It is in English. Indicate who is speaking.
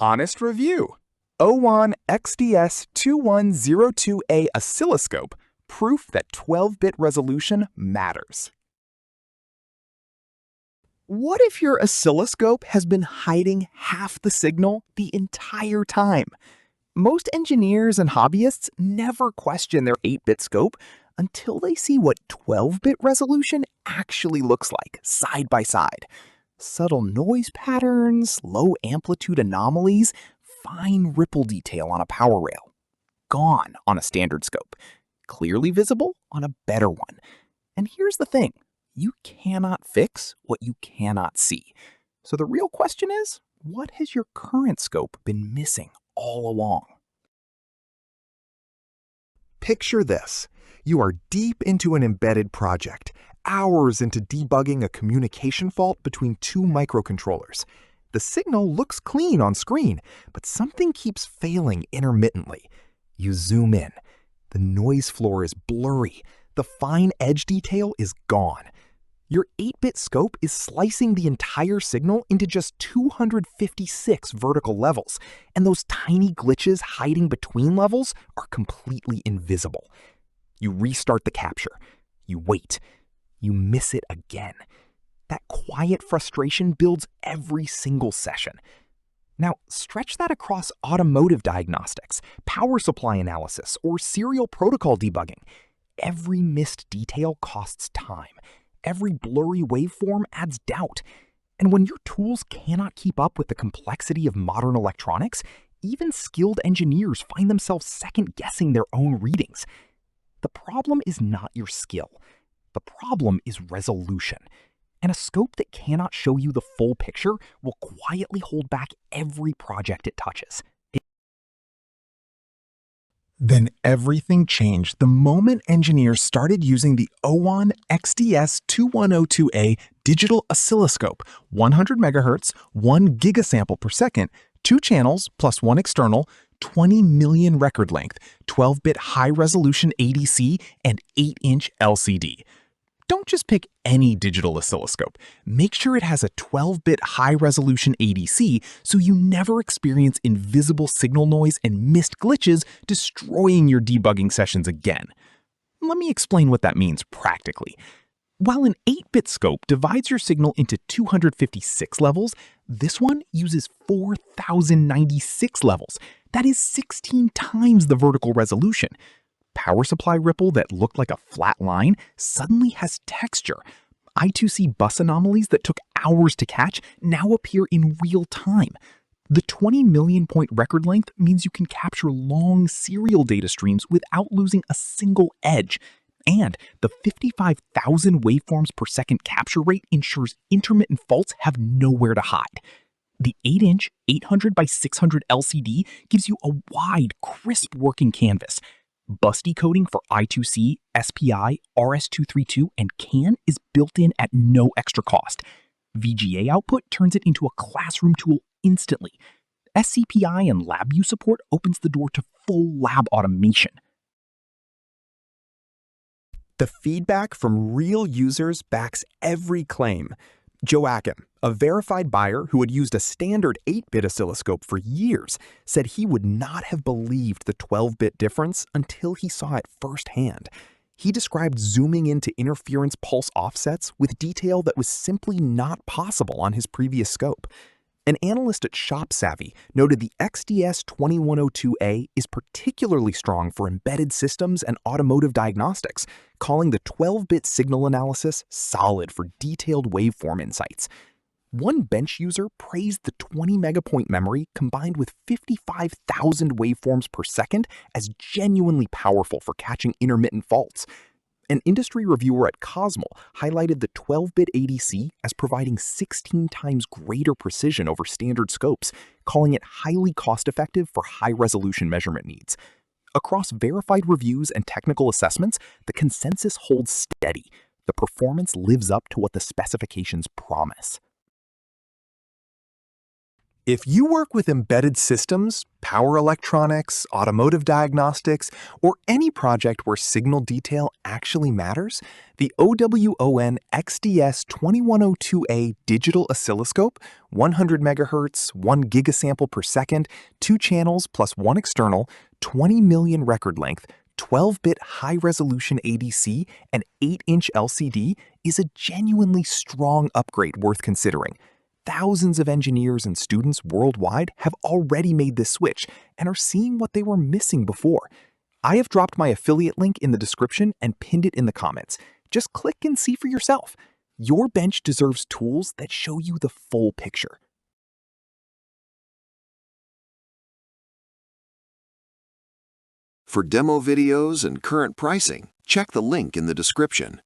Speaker 1: Honest review. OWON XDS2102A Oscilloscope, proof that 12-bit resolution matters. What if your oscilloscope has been hiding half the signal the entire time? Most engineers and hobbyists never question their 8-bit scope until they see what 12-bit resolution actually looks like, side by side. Subtle noise patterns, low amplitude anomalies, fine ripple detail on a power rail. Gone on a standard scope. Clearly visible on a better one. And here's the thing. You cannot fix what you cannot see. So the real question is, what has your current scope been missing all along? Picture this. You are deep into an embedded project, hours into debugging a communication fault between two microcontrollers. The signal looks clean on screen, but something keeps failing intermittently. You zoom in. The noise floor is blurry. The fine edge detail is gone. Your 8-bit scope is slicing the entire signal into just 256 vertical levels, and those tiny glitches hiding between levels are completely invisible. You restart the capture. You wait. You miss it again. That quiet frustration builds every single session. Now, stretch that across automotive diagnostics, power supply analysis, or serial protocol debugging. Every missed detail costs time. Every blurry waveform adds doubt. And when your tools cannot keep up with the complexity of modern electronics, even skilled engineers find themselves second-guessing their own readings. The problem is not your skill. The problem is resolution. And a scope that cannot show you the full picture will quietly hold back every project it touches. Then everything changed the moment engineers started using the OWON XDS2102A digital oscilloscope, 100 MHz, 1 gigasample per second, 2 channels plus 1 external, 20 million record length, 12-bit high-resolution ADC, and 8-inch LCD. Don't just pick any digital oscilloscope. Make sure it has a 12-bit high-resolution ADC so you never experience invisible signal noise and missed glitches destroying your debugging sessions again. Let me explain what that means practically. While an 8-bit scope divides your signal into 256 levels, this one uses 4,096 levels. That is 16 times the vertical resolution. Power supply ripple that looked like a flat line suddenly has texture. I2C bus anomalies that took hours to catch now appear in real time. The 20 million point record length means you can capture long serial data streams without losing a single edge. And the 55,000 waveforms per second capture rate ensures intermittent faults have nowhere to hide. The 8-inch 800 by 600 LCD gives you a wide, crisp working canvas. Bus decoding for I2C, SPI, RS232, and CAN is built in at no extra cost. VGA output turns it into a classroom tool instantly. SCPI and LabVIEW support opens the door to full lab automation. The feedback from real users backs every claim. Joachim, a verified buyer who had used a standard 8-bit oscilloscope for years, said he would not have believed the 12-bit difference until he saw it firsthand. He described zooming into interference pulse offsets with detail that was simply not possible on his previous scope. An analyst at ShopSavvy noted the XDS2102A is particularly strong for embedded systems and automotive diagnostics, calling the 12-bit signal analysis solid for detailed waveform insights. One bench user praised the 20 megapoint memory combined with 55,000 waveforms per second as genuinely powerful for catching intermittent faults. An industry reviewer at Cosmol highlighted the 12-bit ADC as providing 16 times greater precision over standard scopes, calling it highly cost-effective for high-resolution measurement needs. Across verified reviews and technical assessments, the consensus holds steady. The performance lives up to what the specifications promise. If you work with embedded systems, power electronics, automotive diagnostics, or any project where signal detail actually matters, the OWON XDS2102A digital oscilloscope, 100 MHz, 1 gigasample per second, 2 channels plus 1 external, 20 million record length, 12-bit high-resolution ADC, and 8-inch LCD is a genuinely strong upgrade worth considering. Thousands of engineers and students worldwide have already made this switch and are seeing what they were missing before. I have dropped my affiliate link in the description and pinned it in the comments. Just click and see for yourself. Your bench deserves tools that show you the full picture.
Speaker 2: For demo videos and current pricing, check the link in the description.